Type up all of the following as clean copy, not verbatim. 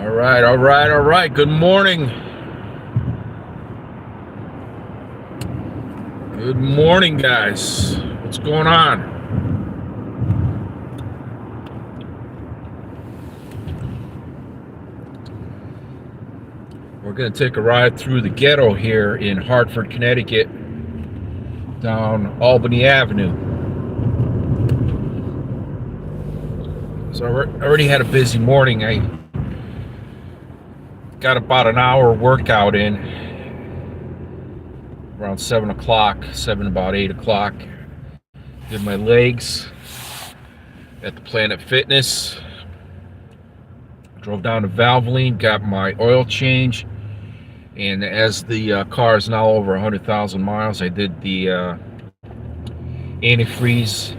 All right. Good morning. Good morning, guys. What's going on? We're going to take a ride through the ghetto here in Hartford, Connecticut, down Albany Avenue. So I already had a busy morning. I got about an hour workout in around 7 o'clock, about 8 o'clock. Did my legs at the Planet Fitness. Drove down to Valvoline, got my oil change. And as the car is now over 100,000 miles, I did the antifreeze.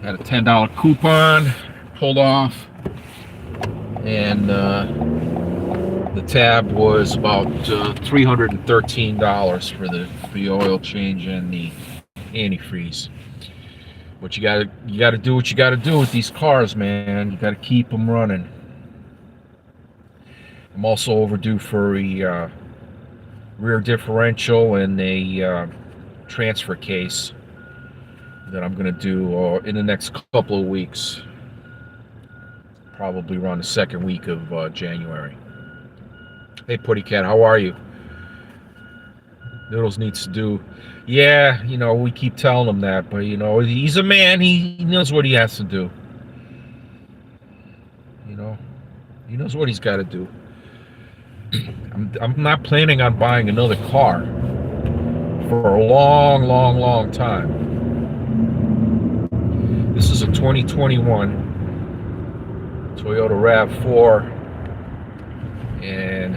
Had a $10 coupon, pulled off, and the tab was about $313 for the oil change and the antifreeze. But you gotta do what you gotta do with these cars, man. You gotta keep them running. I'm also overdue for a rear differential and a transfer case that I'm going to do in the next couple of weeks, probably around the second week of January. Hey, Putty Cat, how are you? Noodles needs to do, yeah, we keep telling him that, but he's a man. He knows what he has to do. He knows what he's got to do. I'm not planning on buying another car for a long time. This is a 2021 Toyota RAV4, and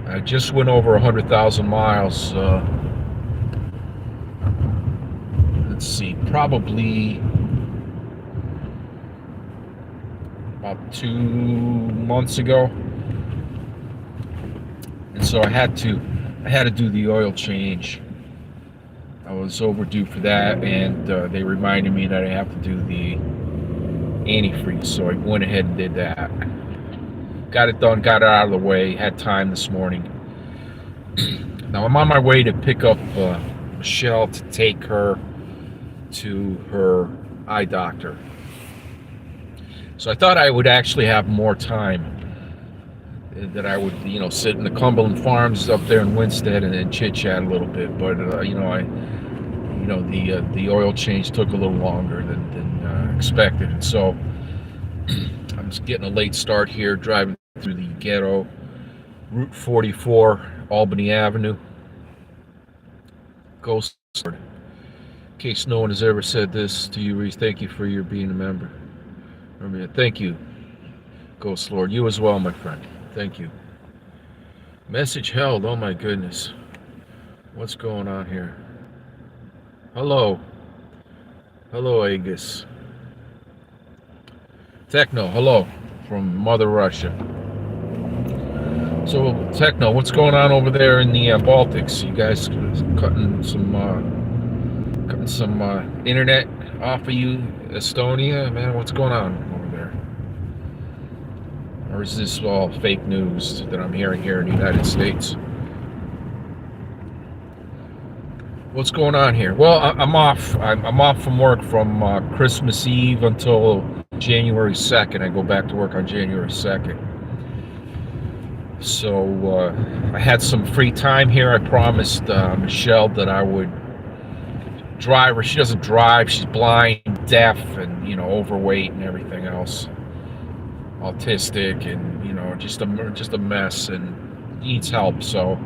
I just went over 100,000 miles. Let's see, probably about 2 months ago. And so I had to do the oil change. I was overdue for that, and they reminded me that I have to do the antifreeze, so I went ahead and did that. Got it done, got it out of the way, had time this morning. Now I'm on my way to pick up Michelle to take her to her eye doctor. So I thought I would actually have more time, that I would, sit in the Cumberland Farms up there in Winstead and then chit-chat a little bit. But, the oil change took a little longer than expected. And so I'm just getting a late start here, driving through the ghetto, Route 44, Albany Avenue. Ghost Lord. In case no one has ever said this to you, Reese, thank you for your being a member. Thank you, Ghost Lord. You as well, my friend. Thank you. Message held. Oh my goodness. What's going on here? Hello. Hello, Agus. Techno, hello. From Mother Russia. So, Techno, what's going on over there in the Baltics? You guys cutting some internet off of you, Estonia? Man, what's going on over there? Or is this all fake news that I'm hearing here in the United States? What's going on here? Well, I'm off. I'm off from work from Christmas Eve until January 2nd. I go back to work on January 2nd. So I had some free time here. I promised Michelle that I would drive her. She doesn't drive. She's blind, deaf, and overweight and everything else. Autistic, and just a mess, and needs help. So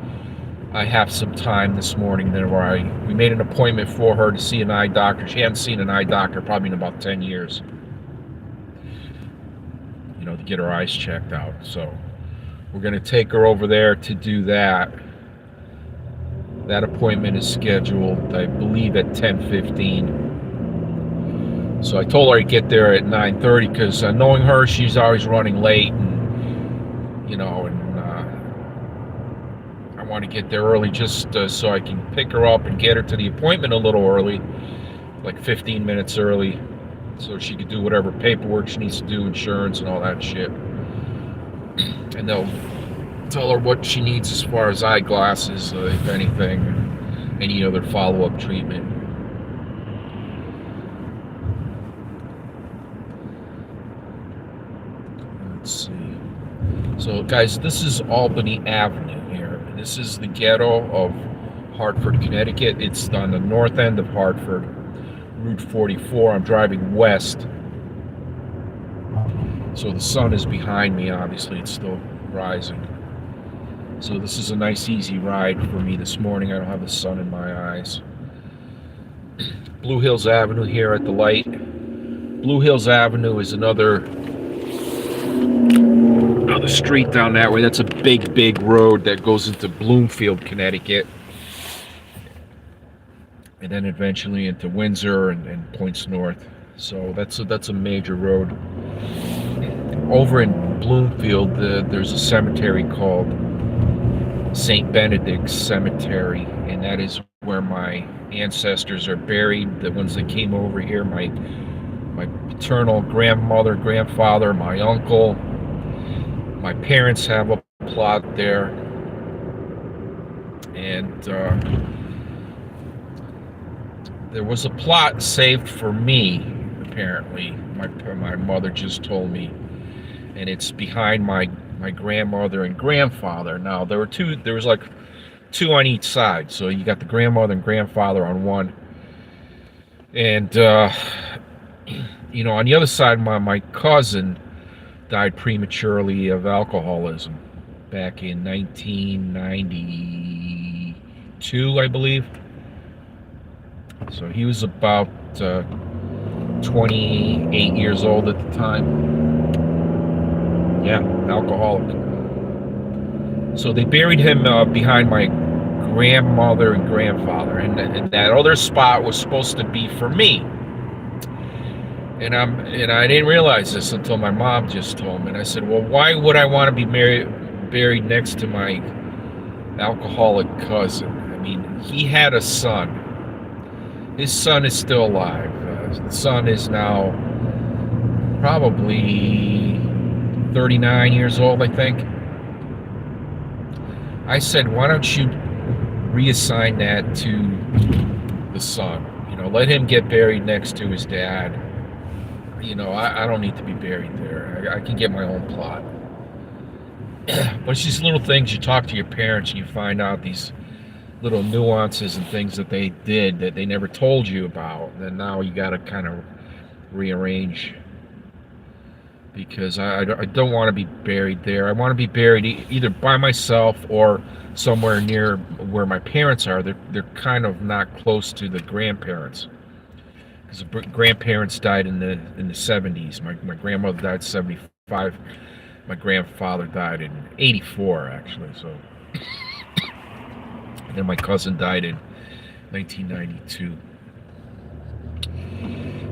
I have some time this morning there where we made an appointment for her to see an eye doctor. She hadn't seen an eye doctor probably in about 10 years. To get her eyes checked out. So we're going to take her over there to do that. That appointment is scheduled, I believe, at 10:15. So I told her I'd get there at 9:30 because knowing her, she's always running late, and I want to get there early just so I can pick her up and get her to the appointment a little early, like 15 minutes early, so she could do whatever paperwork she needs to do, insurance and all that shit. and they'll tell her what she needs as far as eyeglasses, if anything, any other follow-up treatment. Let's see. So, guys, this is Albany Avenue here. This is the ghetto of Hartford, Connecticut. It's on the north end of Hartford, Route 44. I'm driving west. So the sun is behind me, obviously. It's still rising. So this is a nice, easy ride for me this morning. I don't have the sun in my eyes. Blue Hills Avenue here at the light. Blue Hills Avenue is another street down that way. That's a big, big road that goes into Bloomfield, Connecticut. And then eventually into Windsor and points north. So that's a major road. Over in Bloomfield, there's a cemetery called St. Benedict's Cemetery, and that is where my ancestors are buried, the ones that came over here, my paternal grandmother, grandfather, my uncle. My parents have a plot there, and there was a plot saved for me, apparently. My mother just told me, and it's behind my grandmother and grandfather. Now there was like two on each side, so you got the grandmother and grandfather on one, and you know, on the other side, my cousin died prematurely of alcoholism back in 1992, I believe. So he was about 28 years old at the time. Yeah, alcoholic. So they buried him behind my grandmother and grandfather, and that other spot was supposed to be for me. And I didn't realize this until my mom just told me. And I said, well, why would I want to be buried next to my alcoholic cousin? I mean, he had a son. His son is still alive. The son is now probably 39 years old, I think. I said, why don't you reassign that to the son? You know, let him get buried next to his dad. You know, I don't need to be buried there. I can get my own plot. But it's these little things, you talk to your parents and you find out these little nuances and things that they did that they never told you about. And now you got to kind of rearrange, because I don't want to be buried there. I want to be buried either by myself or somewhere near where my parents are. They're kind of not close to the grandparents, because the grandparents died in the 70s. My grandmother died in 75. My grandfather died in 84, actually. So, and then my cousin died in 1992.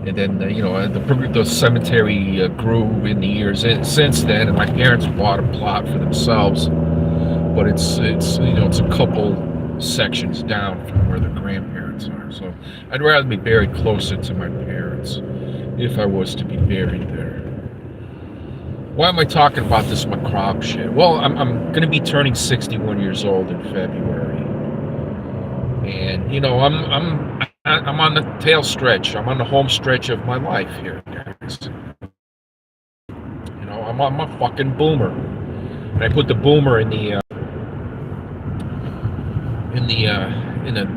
And then you know, the cemetery grew in the years since then, and my parents bought a plot for themselves. But it's you know, it's a couple sections down from where the grandparents are. So I'd rather be buried closer to my parents if I was to be buried there. Why am I talking about this macabre shit? Well, I'm going to be turning 61 years old in February, and you know, I'm on the tail stretch. I'm on the home stretch of my life here, guys. You know, I'm a fucking boomer, and I put the boomer in the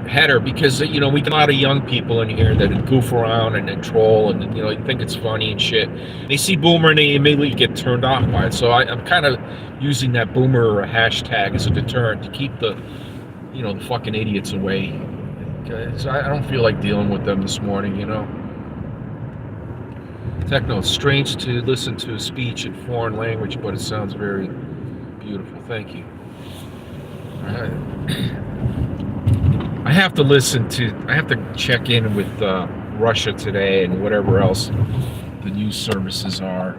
header because, you know, we get a lot of young people in here that goof around and troll and, you know, think it's funny and shit. They see boomer and they immediately get turned off by it. So I'm kind of using that boomer hashtag as a deterrent to keep the, you know, the fucking idiots away. So I don't feel like dealing with them this morning, you know. Techno, it's strange to listen to a speech in foreign language, but it sounds very beautiful. Thank you. All right. I have to check in with Russia Today and whatever else the news services are.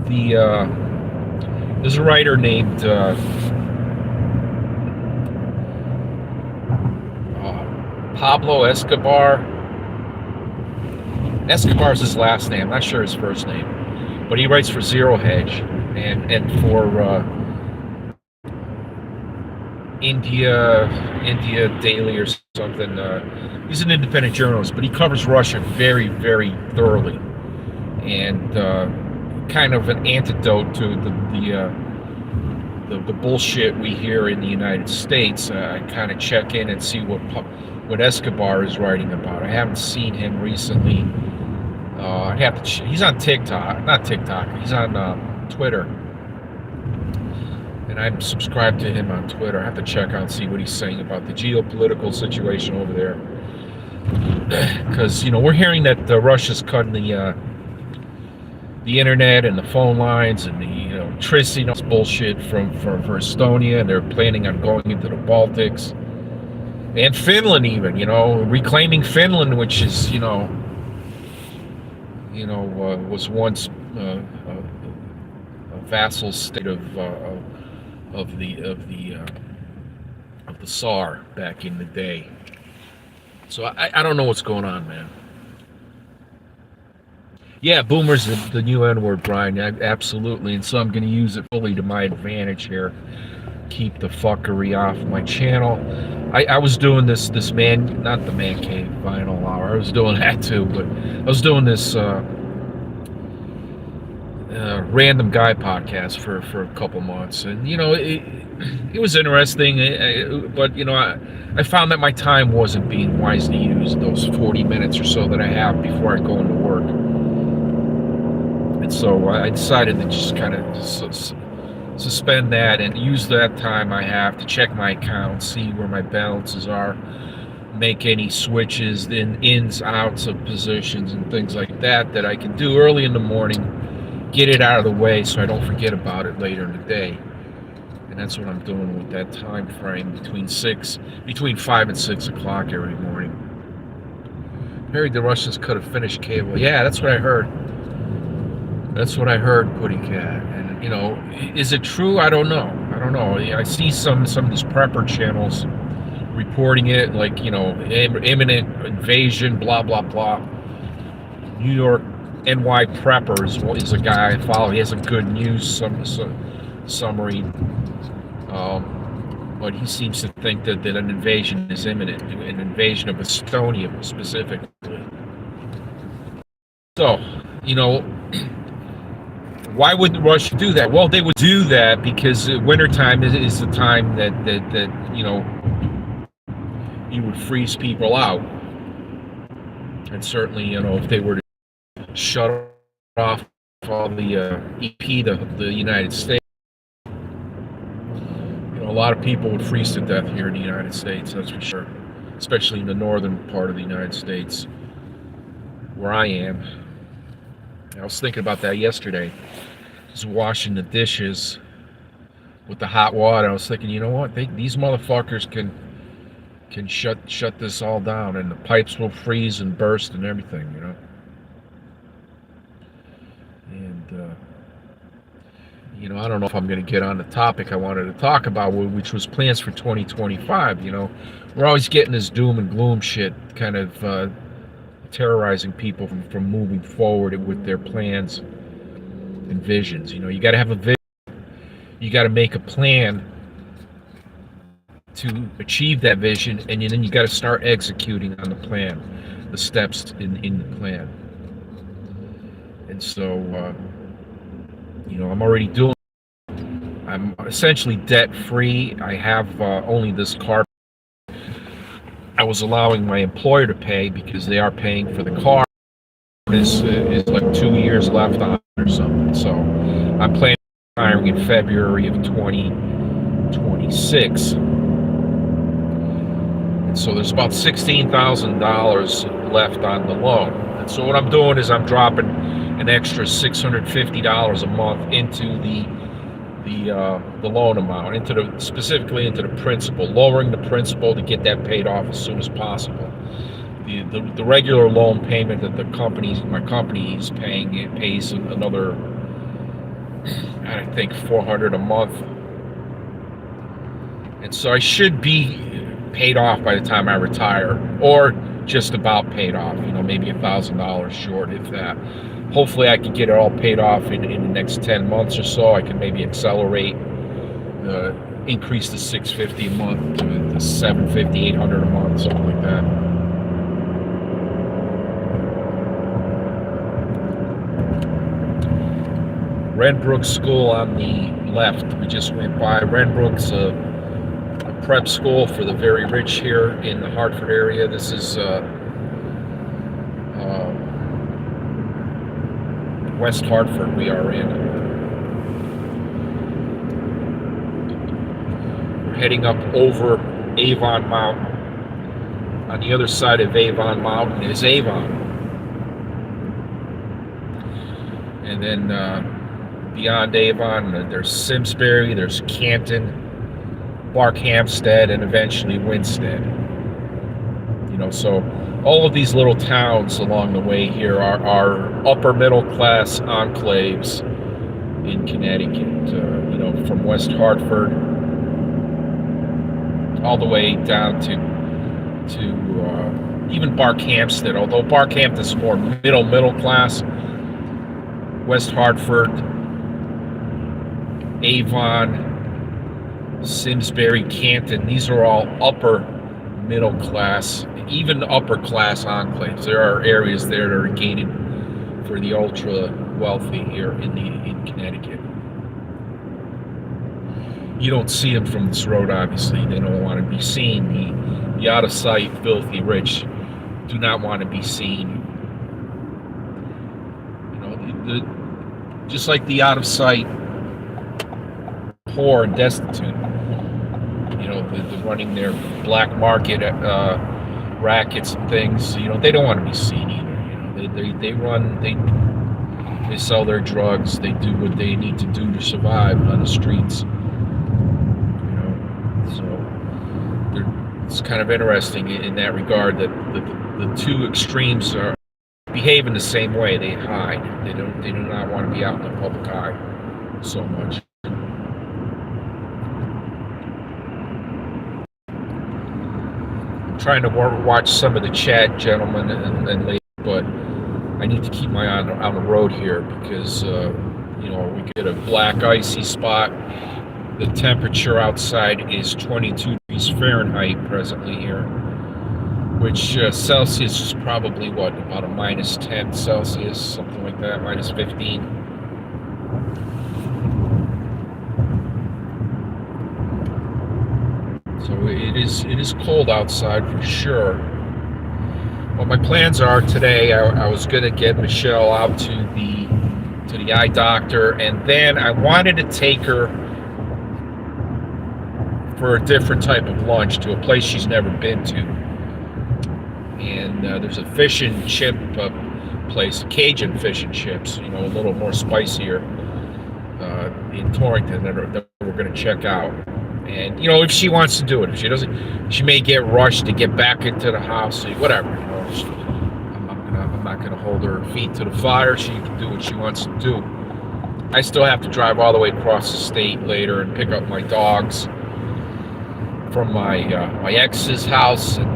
There's a writer named Pablo Escobar. Escobar's his last name. I'm not sure his first name. but he writes for Zero Hedge and for India Daily or something. He's an independent journalist, but he covers Russia very, very thoroughly, and kind of an antidote to the bullshit we hear in the United States. I kind of check in and see what Escobar is writing about. I haven't seen him recently. I'd have to. He's on TikTok, not TikTok. He's on Twitter, and I'm subscribed to him on Twitter. I have to check out and see what he's saying about the geopolitical situation over there, because we're hearing that Russia's cutting the internet and the phone lines and the electricity, this bullshit for Estonia, and they're planning on going into the Baltics and Finland, even reclaiming Finland, which is was once a vassal state of the Tsar back in the day. So I don't know what's going on, man. Yeah, boomer's the new N-word, Brian. Absolutely, and so I'm going to use it fully to my advantage here. Keep the fuckery off my channel. I was doing this not the man cave final hour. I was doing that too, but I was doing this random guy podcast for a couple months, and it was interesting, but I found that my time wasn't being wisely used, those 40 minutes or so that I have before I go into work. And so I decided to just kind of suspend that and use that time I have to check my account, see where my balances are, make any switches, ins, outs of positions and things like that I can do early in the morning, get it out of the way so I don't forget about it later in the day. And that's what I'm doing with that time frame between 5 and 6 o'clock every morning. Heard the Russians cut a Finnish cable. Yeah, that's what I heard. That's what I heard, Putty Cat. And is it true? I don't know. I see some of these prepper channels reporting it, like imminent invasion, blah blah blah. New York NY Preppers is a guy I follow. He has a good news summary, but he seems to think that an invasion is imminent, an invasion of Estonia specifically. So, why would Russia do that? Well, they would do that because wintertime is the time that you would freeze people out. And certainly, if they were to shut off all the EP, the United States, a lot of people would freeze to death here in the United States, that's for sure. Especially in the northern part of the United States, where I am. I was thinking about that yesterday. Just washing the dishes with the hot water. I was thinking, you know what? These motherfuckers can shut this all down, and the pipes will freeze and burst and everything, And I don't know if I'm going to get on the topic I wanted to talk about, which was plans for 2025. We're always getting this doom and gloom shit, kind of terrorizing people from moving forward with their plans and visions. You got to have a vision. You got to make a plan to achieve that vision, and then you got to start executing on the plan, the steps in the plan. And so, I'm already doing. I'm essentially debt-free. I have only this car. I was allowing my employer to pay because they are paying for the car. This is like 2 years left on or something. So I'm planning on retiring in February of 2026. And so there's about $16,000 left on the loan. And so what I'm doing is I'm dropping an extra $650 a month into the loan amount, specifically into the principal, lowering the principal to get that paid off as soon as possible. The regular loan payment that my company is paying, it pays another, I think, $400 a month, and so I should be paid off by the time I retire, or just about paid off. Maybe $1,000 short, if that. hopefully I can get it all paid off in the next 10 months or so. I can maybe accelerate, increase the $650 a month to the $750, $800 a month, something like that. Brook School on the left. We just went by. Brook's a prep school for the very rich here in the Hartford area. This is West Hartford we are in. We're heading up over Avon Mountain. On the other side of Avon Mountain is Avon. And then beyond Avon, there's Simsbury, there's Canton, Barkhamsted, and eventually Winstead. You know, so all of these little towns along the way here are upper middle class enclaves in Connecticut. You know, from West Hartford all the way down to even Barkhamsted. Although Barkhamsted more middle class, West Hartford, Avon, Simsbury, Canton, these are all upper middle class, even upper class enclaves. There are areas there that are gated for the ultra wealthy here in Connecticut. You don't see them from this road, obviously. They don't want to be seen. The out of sight, filthy rich do not want to be seen. You know, just like the out of sight poor and destitute. You know, the running their black market rackets and things. You know, they don't want to be seen either. You know, they sell their drugs. They do what they need to do to survive on the streets. You know, so it's kind of interesting in that regard that the two extremes are behave in the same way. They hide. They do not want to be out in the public eye so much. Trying to watch some of the chat, gentlemen and ladies, but I need to keep my eye on the road here because you know, we get a black icy spot. The temperature outside is 22 degrees Fahrenheit presently here, which Celsius is probably what, about a minus 10 Celsius, something like that, minus 15. So it is cold outside for sure. What my plans are today, I was gonna get Michelle out to the eye doctor, and then I wanted to take her for a different type of lunch to a place she's never been to. And there's a fish and chip place, Cajun fish and chips, you know, a little more spicier in Torrington that we're gonna check out. And, you know, if she wants to do it, if she doesn't, she may get rushed to get back into the house, whatever. You know, I'm not gonna hold her feet to the fire. She can do what she wants to do. I still have to drive all the way across the state later and pick up my dogs from my ex's house. And,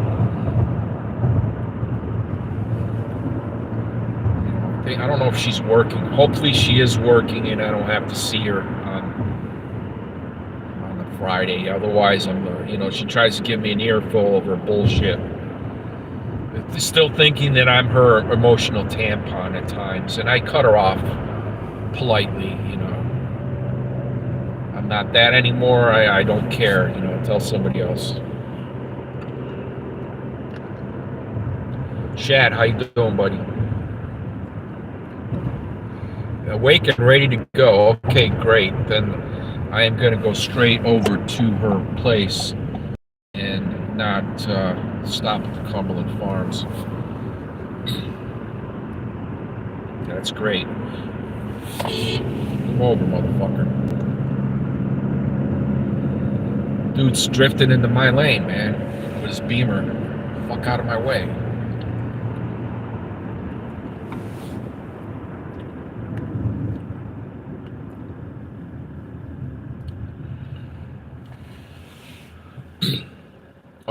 you know, I don't know if she's working. Hopefully she is working, and I don't have to see her on Friday. Otherwise, you know, she tries to give me an earful of her bullshit. Still thinking that I'm her emotional tampon at times, and I cut her off politely. You know, I'm not that anymore. I don't care. You know, tell somebody else. Shad, how you doing, buddy? Awake and ready to go. Okay, great. Then I am going to go straight over to her place and not stop at the Cumberland Farms. That's great. Come over, motherfucker. Dude's drifting into my lane, man, with his Beamer. Fuck out of my way.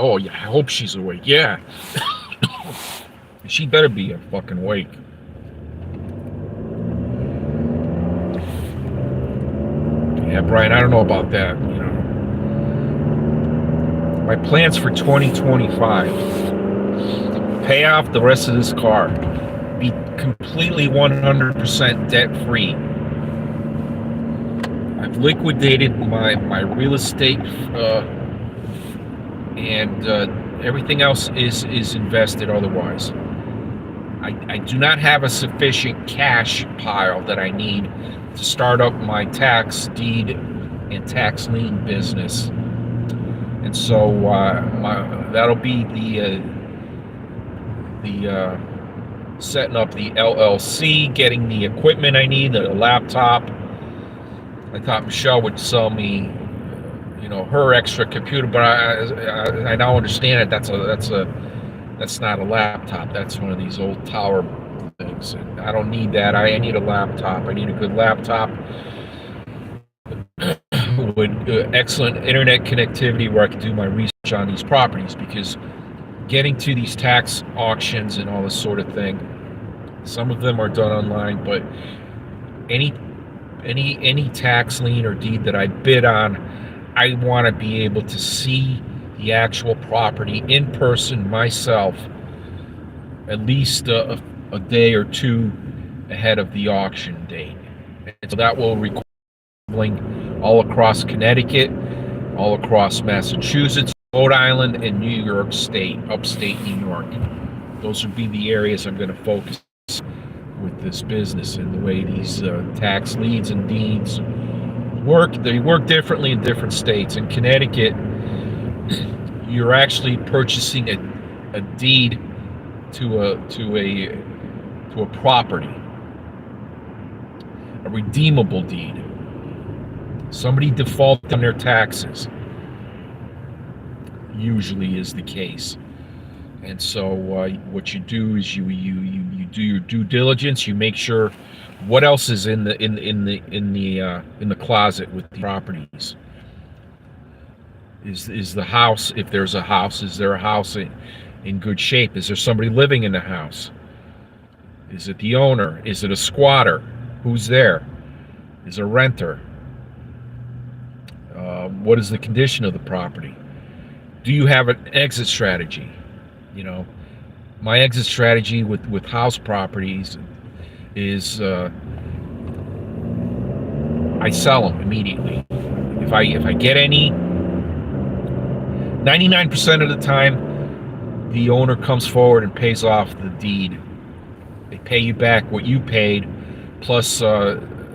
Oh, yeah, I hope she's awake. Yeah. She better be fucking awake. Yeah, Brian, I don't know about that. My plans for 2025: pay off the rest of this car, be completely 100% debt free. I've liquidated my real estate, and everything else is invested otherwise. I do not have a sufficient cash pile that I need to start up my tax deed and tax lien business. And so that'll be the setting up the LLC, getting the equipment I need, the laptop. I thought Michelle would sell me, her extra computer, but I now understand it. That's not a laptop. That's one of these old tower things. And I don't need that. I need a laptop. I need a good laptop with excellent internet connectivity where I can do my research on these properties, because getting to these tax auctions and all this sort of thing, some of them are done online, but any tax lien or deed that I bid on, I want to be able to see the actual property in person myself at least a day or two ahead of the auction date. And so that will require all across Connecticut, all across Massachusetts, Rhode Island, and New York State, upstate New York. Those would be the areas I'm going to focus with this business, and the way these tax liens and deeds work. They work differently in different states. In Connecticut, you're actually purchasing a deed to a property, a redeemable deed. Somebody defaulted on their taxes, usually is the case. And so what you do is you do your due diligence. You make sure what else is in the closet with the properties. Is the house, if there's a house, is there a house in good shape? Is there somebody living in the house? Is it the owner? Is it a squatter? Who's there? Is it a renter? What is the condition of the property? Do you have an exit strategy? My exit strategy with house properties is I sell them immediately. If I get any, 99% of the time, the owner comes forward and pays off the deed. They pay you back what you paid plus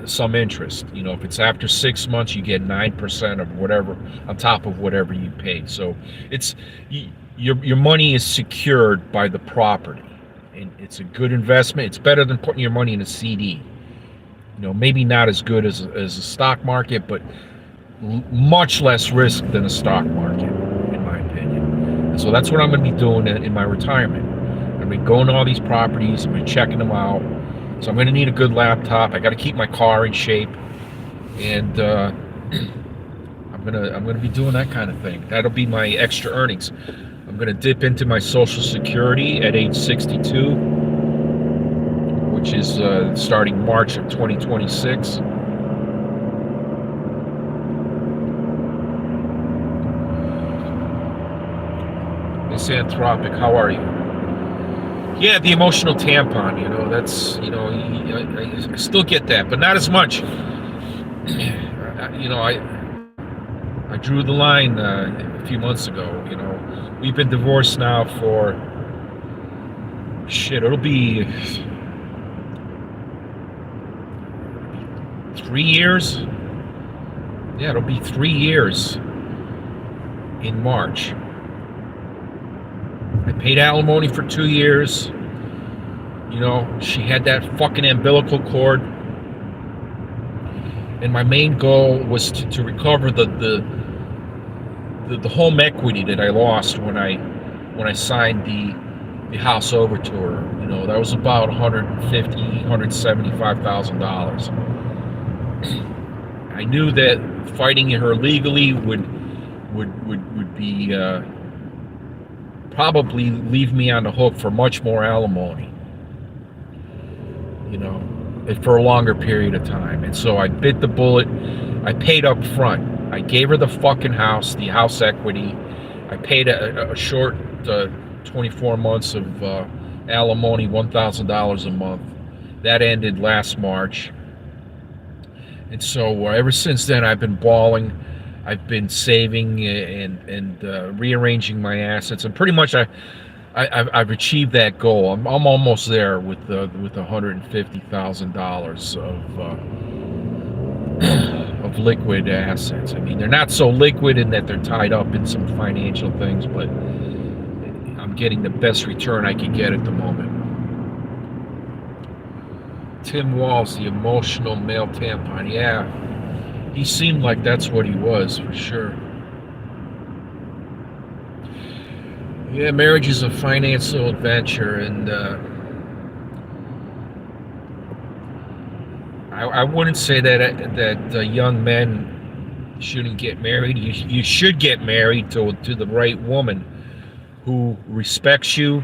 some interest. If it's after 6 months, you get 9% of whatever on top of whatever you paid. So it's your money is secured by the property, and it's a good investment. It's better than putting your money in a CD. Maybe not as good as a stock market, but much less risk than a stock market, in my opinion. And so that's what I'm going to be doing in my retirement. I'm going to be going to all these properties. I'm going to be checking them out. So I'm going to need a good laptop. I got to keep my car in shape, and I'm gonna be doing that kind of thing. That'll be my extra earnings. I'm going to dip into my Social Security at age 62, which is starting March of 2026. Miss Anthropic, how are you? Yeah, the emotional tampon, that's, I still get that, but not as much. I drew the line a few months ago. We've been divorced now for, it'll be 3 years. Yeah, it'll be 3 years in March. I paid alimony for 2 years. She had that fucking umbilical cord. And my main goal was to recover the home equity that I lost when I signed the house over to her. That was about $175,000. I knew that fighting her legally would be probably leave me on the hook for much more alimony, for a longer period of time. And so I bit the bullet I paid up front. I gave her the fucking house, the house equity. I paid a short 24 months of alimony, $1,000 a month. That ended last March. And so ever since then, I've been balling. I've been saving and rearranging my assets, and pretty much I've achieved that goal. I'm almost there with $150,000 of liquid assets. I mean, they're not so liquid in that they're tied up in some financial things, but I'm getting the best return I can get at the moment. Tim Walls, the emotional male tampon. Yeah, he seemed like that's what he was, for sure. Yeah, marriage is a financial adventure, and I wouldn't say that young men shouldn't get married. You should get married to the right woman who respects you,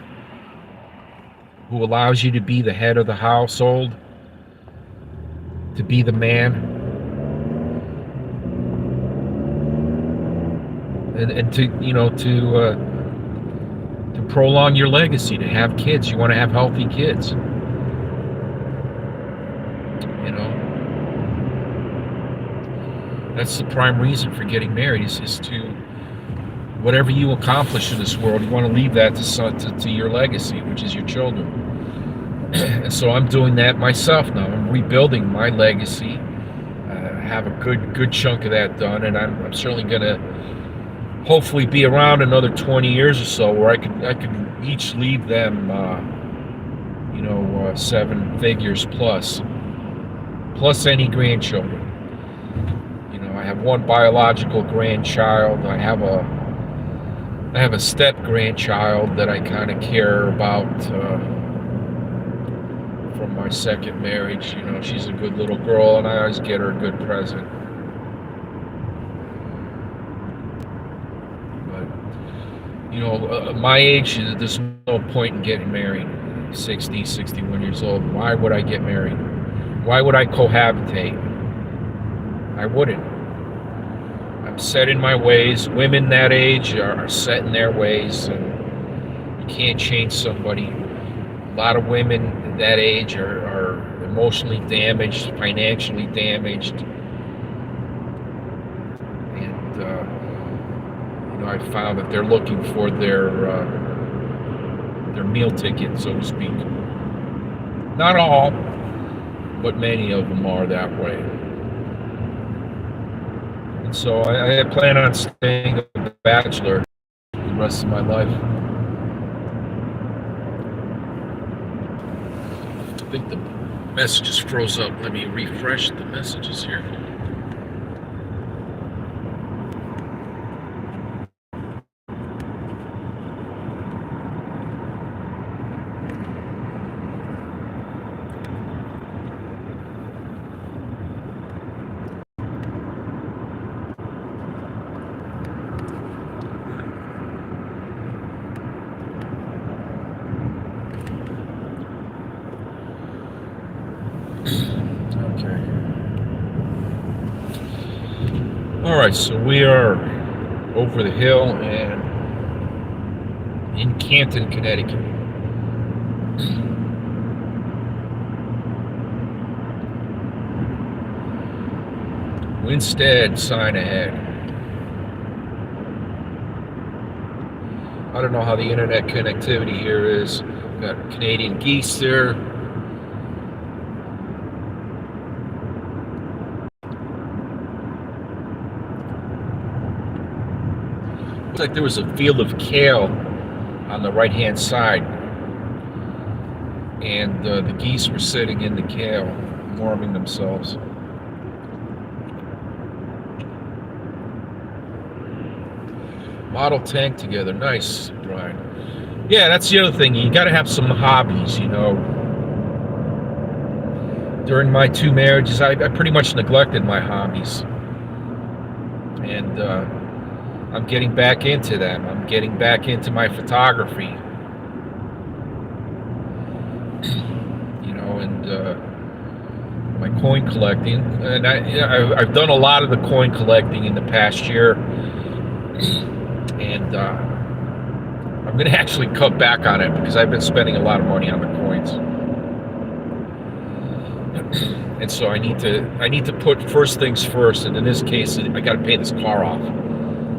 who allows you to be the head of the household, to be the man, and to to prolong your legacy, to have kids. You want to have healthy kids. That's the prime reason for getting married, is to, whatever you accomplish in this world, you want to leave that to your legacy, which is your children. And so I'm doing that myself now. I'm rebuilding my legacy. I have a good chunk of that done, and I'm certainly going to hopefully be around another 20 years or so, where I could each leave them 7 figures plus any grandchildren. I have one biological grandchild. I have a step grandchild that I kind of care about from my second marriage. She's a good little girl, and I always get her a good present. But my age, there's no point in getting married. 60, 61 years old. Why would I get married? Why would I cohabitate? I wouldn't. I'm set in my ways. Women that age are set in their ways, and you can't change somebody. A lot of women that age are emotionally damaged, financially damaged, and I found that they're looking for their meal ticket, so to speak. Not all, but many of them are that way. And so I plan on staying a bachelor the rest of my life. I think the messages froze up. Let me refresh the messages here. Alright, so we are over the hill and in Canton, Connecticut. Winstead sign ahead. I don't know how the internet connectivity here is. We've got Canadian geese there. Like there was a field of kale on the right hand side, and the geese were sitting in the kale, warming themselves. Model tank together. Nice, Brian. Yeah, that's the other thing. You got to have some hobbies, During my 2 marriages, I pretty much neglected my hobbies, and I'm getting back into them. I'm getting back into my photography. And my coin collecting, and I've done a lot of the coin collecting in the past year, and I'm going to actually cut back on it because I've been spending a lot of money on the coins, and so I need to put first things first. And in this case, I got to pay this car off,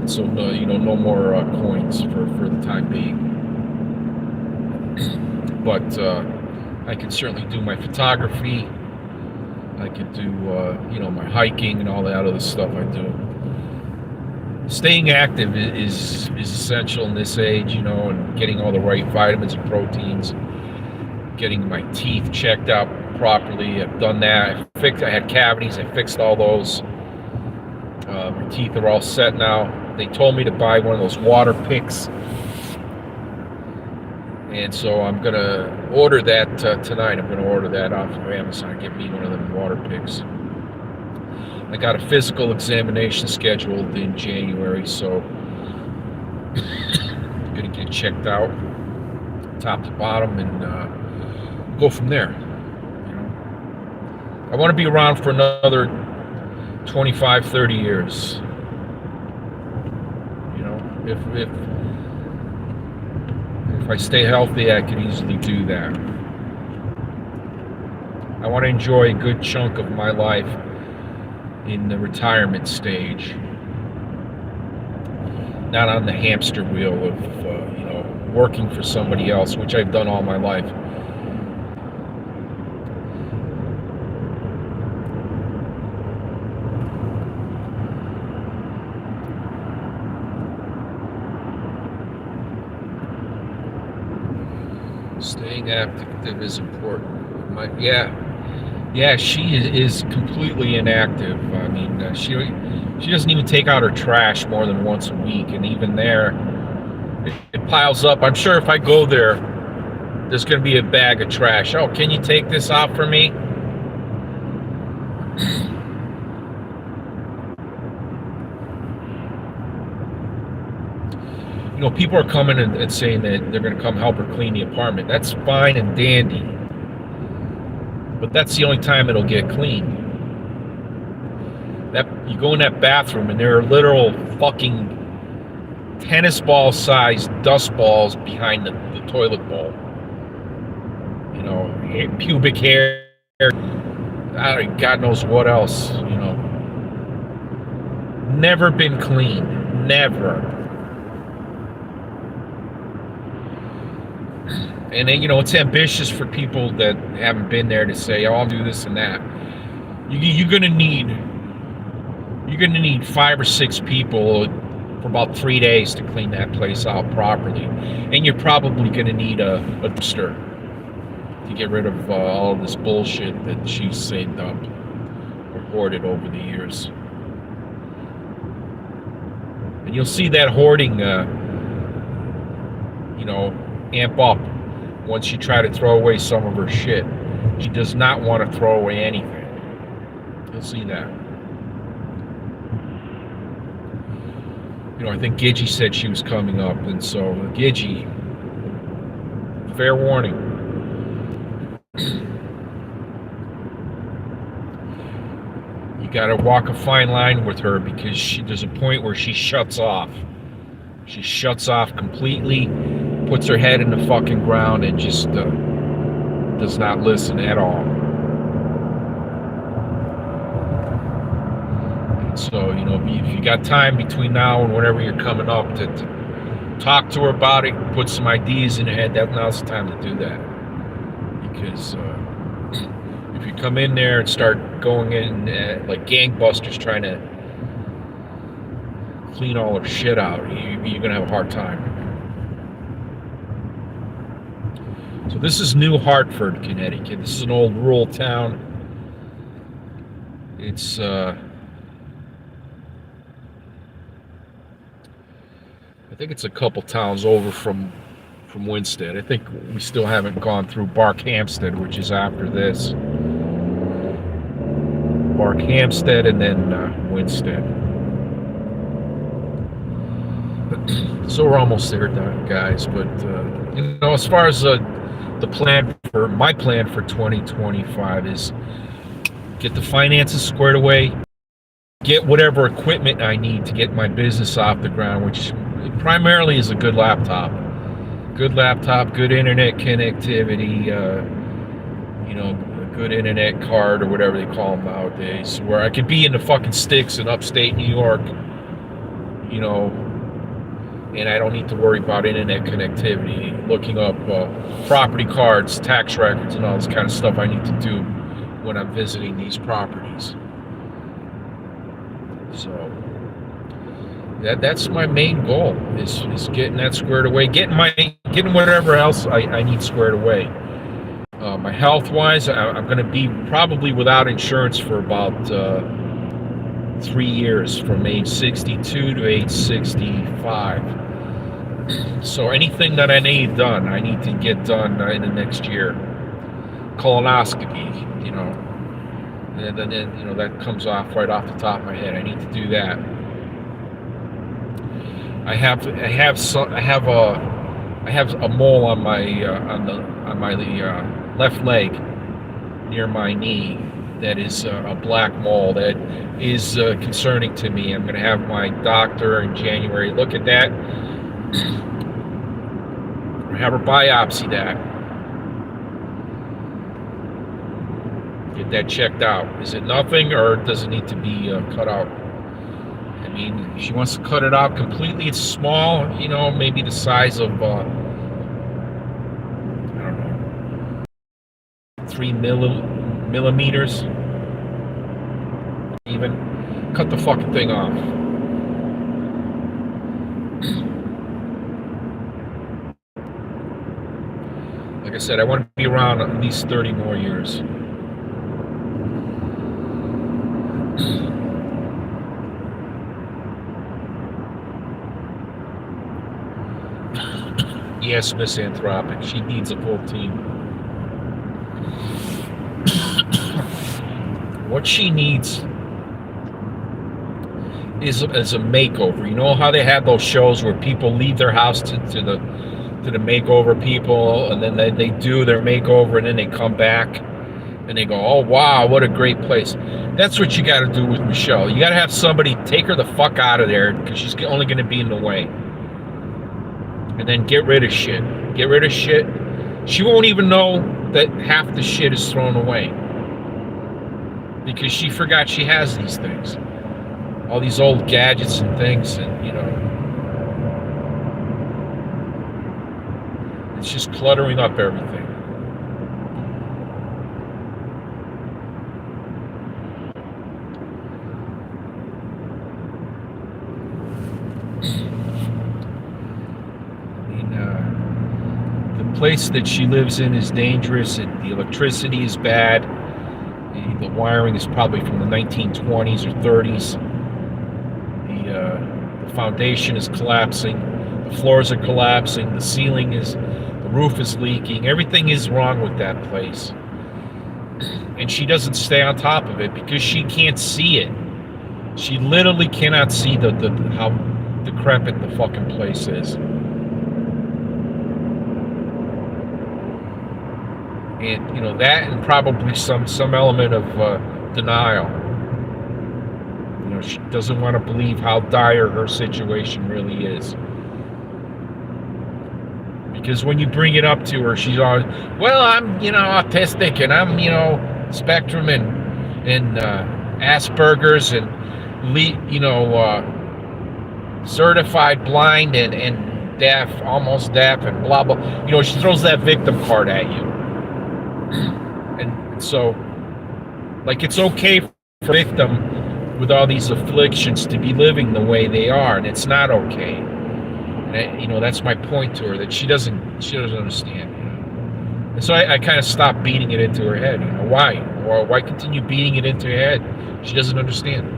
so no more coins for the time being. But I can certainly do my photography. I could do my hiking and all that other stuff I do. Staying active is essential in this age, and getting all the right vitamins and proteins, getting my teeth checked out properly. I've done that. I had cavities. I fixed all those. My teeth are all set now. They told me to buy one of those water picks, and so I'm gonna order that tonight. I'm gonna order that off of Amazon. Get me one of them water picks. I got a physical examination scheduled in January, so I'm gonna get checked out, top to bottom, and go from there. I want to be around for another 25, 30 years. If I stay healthy, I can easily do that. I want to enjoy a good chunk of my life in the retirement stage, not on the hamster wheel of working for somebody else, which I've done all my life. Staying active is important. She is completely inactive. I mean, she doesn't even take out her trash more than once a week, and even there, it piles up. I'm sure if I go there's going to be a bag of trash. Oh, can you take this out for me? People are coming and saying that they're going to come help her clean the apartment. That's fine and dandy, but that's the only time it'll get clean. You go in that bathroom and there are literal fucking tennis ball sized dust balls behind the toilet bowl. Pubic hair, God knows what else. Never been clean. Never. And then, it's ambitious for people that haven't been there to say, "Oh, I'll do this and that." You're gonna need 5 or 6 people for about 3 days to clean that place out properly, and you're probably gonna need a dumpster to get rid of all of this bullshit that she's saved up or hoarded over the years. And you'll see that hoarding, amp up. Once you try to throw away some of her shit, she does not want to throw away anything. You'll see that. I think Gidgey said she was coming up, and so Gidgey, fair warning. You gotta walk a fine line with her because there's a point where she shuts off. She shuts off completely, puts her head in the fucking ground, and just does not listen at all. And so, if you got time between now and whenever you're coming up to talk to her about it, put some ideas in her head, now's the time to do that. Because if you come in there and start going in like gangbusters trying to clean all her shit out, you're going to have a hard time. So this is New Hartford, Connecticut. This is an old rural town. It's I think it's a couple towns over from Winsted. I think we still haven't gone through Barkhamsted, which is after this. Barkhamsted and then Winsted. So we're almost there, guys. But as far as my plan for 2025 is get the finances squared away, get whatever equipment I need to get my business off the ground, which primarily is a good laptop, good internet connectivity, a good internet card or whatever they call them nowadays, where I could be in the fucking sticks in upstate New York, and I don't need to worry about internet connectivity, looking up property cards, tax records, and all this kind of stuff I need to do when I'm visiting these properties. So that's my main goal is getting that squared away, getting whatever else I need squared away. My health-wise, I'm going to be probably without insurance for about 3 years, from age 62 to age 65. So anything that I need done, I need to get done in the next year. Colonoscopy, and then that comes off right off the top of my head. I need to do that. I have a mole on my left leg near my knee that is a black mole that is concerning to me. I'm going to have my doctor in January look at that. Have her biopsy that. Get that checked out. Is it nothing, or does it need to be cut out? I mean, if she wants to cut it out completely, it's small, maybe the size of, I don't know, 3 millimeters. Even cut the fucking thing off. Like I said, I want to be around at least 30 more years. Yes, misanthropic. She needs a full team. What she needs is a makeover. You know how they have those shows where people leave their house to the makeover people, and then they do their makeover, and then they come back and they go, oh wow, what a great place. That's what you got to do with Michelle. You got to have somebody take her the fuck out of there, because she's only going to be in the way. And then get rid of shit. She won't even know that half the shit is thrown away, because she forgot she has these things, all these old gadgets and things, and it's just cluttering up everything. The place that she lives in is dangerous, and the electricity is bad. The wiring is probably from the 1920s or 30s. The foundation is collapsing. The floors are collapsing. The roof is leaking. Everything is wrong with that place. And she doesn't stay on top of it because she can't see it. She literally cannot see how decrepit the fucking place is. And that, and probably some element of denial. She doesn't want to believe how dire her situation really is. Because when you bring it up to her, she's always, well, I'm autistic, and I'm spectrum and Asperger's, and certified blind and deaf, almost deaf, and blah blah. She throws that victim card at you. And so, like, it's okay for a victim with all these afflictions to be living the way they are, and it's not okay. And that's my point to her, that she doesn't understand. And so I kind of stopped beating it into her head. Why continue beating it into her head? She doesn't understand.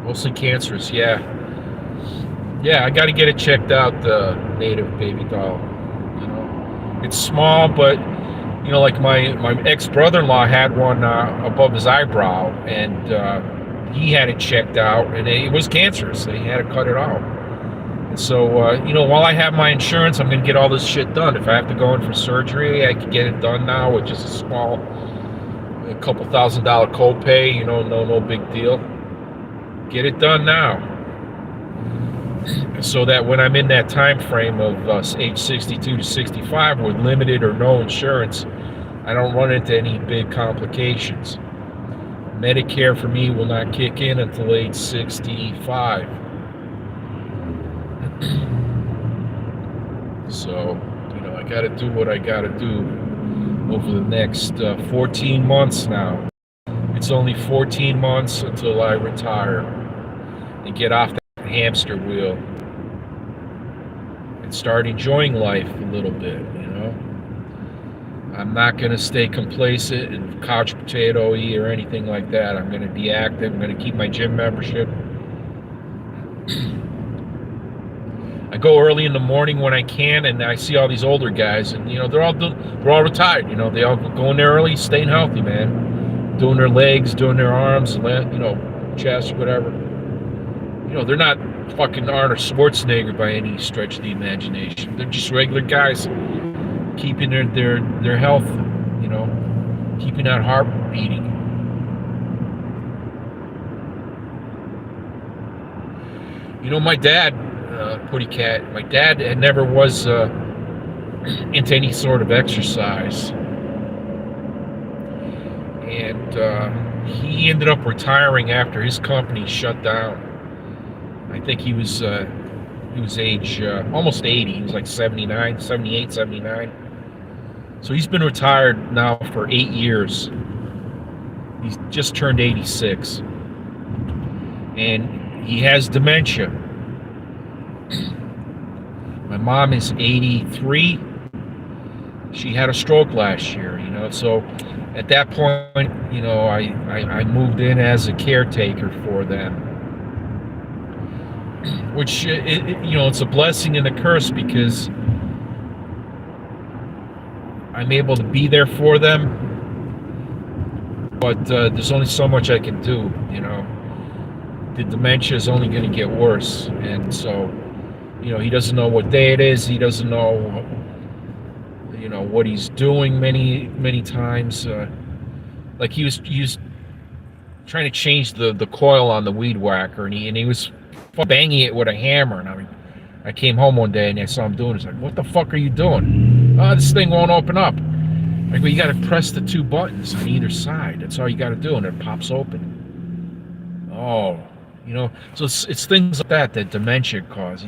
Mostly cancerous, yeah. Yeah, I got to get it checked out, the native baby doll. It's small, but like my ex-brother-in-law had one above his eyebrow, and he had it checked out, and it was cancerous. They had to cut it out. And so, you know, while I have my insurance, I'm going to get all this shit done. If I have to go in for surgery, I can get it done now with just a couple $1,000 copay. You know, no big deal. Get it done now, so that when I'm in that time frame of age 62 to 65 with limited or no insurance, I don't run into any big complications. Medicare for me will not kick in until age 65. So, you know, I got to do what I got to do over the next 14 months now. It's only 14 months until I retire and get off that hamster wheel and start enjoying life a little bit, you know. I'm not going to stay complacent and couch potato-y or anything like that. I'm going to be active. I'm going to keep my gym membership. I go early in the morning when I can, and I see all these older guys, and you know they're all retired. You know, they all go in there early, staying healthy, man, doing their legs, doing their arms, you know, chest, whatever. You know, they're not fucking Arnold Schwarzenegger by any stretch of the imagination. They're just regular guys keeping their health, you know, keeping that heart beating. You know, my dad, Putty Cat, my dad never was into any sort of exercise. And he ended up retiring after his company shut down. I think he was age almost 80. He was like 79, 78, 79. So he's been retired now for 8 years. He's just turned 86. And he has dementia. My mom is 83. She had a stroke last year, you know. So at that point, you know, I moved in as a caretaker for them. Which, you know, it's a blessing and a curse because I'm able to be there for them, but there's only so much I can do, you know. The dementia is only going to get worse, and so, you know, he doesn't know what day it is. He doesn't know, you know, what he's doing many times. Like he was trying to change the coil on the weed whacker, and he was banging it with a hammer. And I came home one day and I saw him doing it. It's like, what the fuck are you doing? Oh, this thing won't open up. Like, well, you got to press the 2 buttons on either side. That's all you got to do, and it pops open. Oh, you know. So it's things like that dementia causes.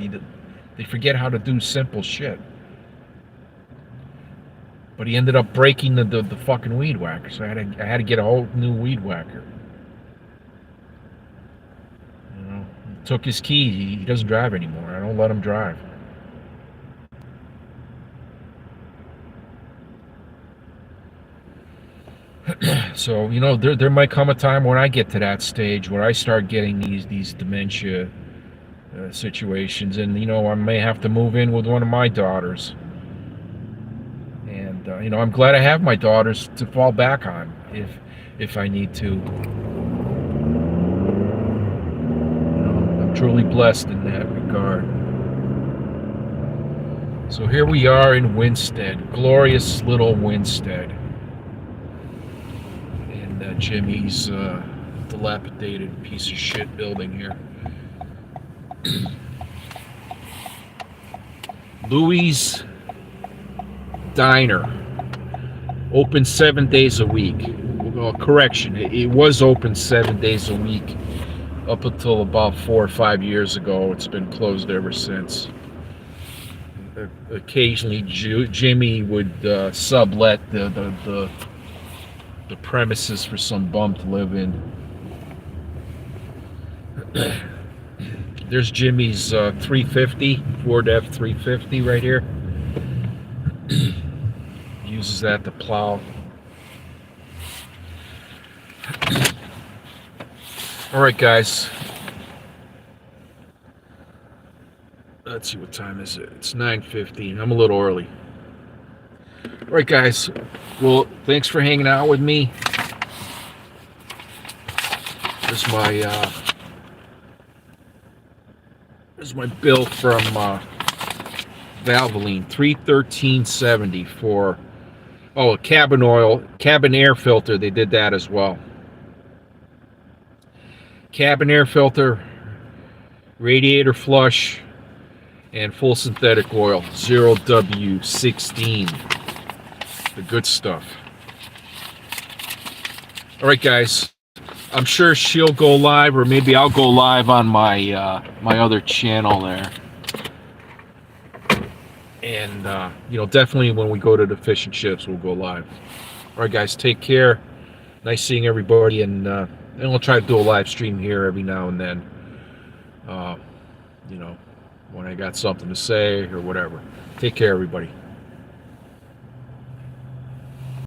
They forget how to do simple shit. But he ended up breaking the fucking weed whacker, so I had to get a whole new weed whacker. You know, took his key. He doesn't drive anymore. I don't let him drive. So, you know, there might come a time when I get to that stage where I start getting these dementia situations, and you know, I may have to move in with one of my daughters. And you know, I'm glad I have my daughters to fall back on if I need to. You know, I'm truly blessed in that regard. So here we are in Winstead, glorious little Winstead. Jimmy's dilapidated piece of shit building here. Louis' Diner, open 7 days a week. Well, correction, it was open 7 days a week up until about 4 or 5 years ago. It's been closed ever since. Occasionally, Jimmy would sublet the premises for some bum to live in. There's Jimmy's 350, Ford F-350 right here. Uses that to plow. All right, guys. Let's see, what time is it? It's 9:15. I'm a little early. All right, guys. Well, thanks for hanging out with me. This is my This is my bill from Valvoline, $313.70 for a cabin oil, cabin air filter. They did that as well. Cabin air filter, radiator flush, and full synthetic oil, 0W16. The good stuff. All right, guys. I'm sure she'll go live, or maybe I'll go live on my my other channel there. And definitely when we go to the fish and chips, we'll go live. All right, guys. Take care. Nice seeing everybody, and we'll try to do a live stream here every now and then. When I got something to say or whatever. Take care, everybody.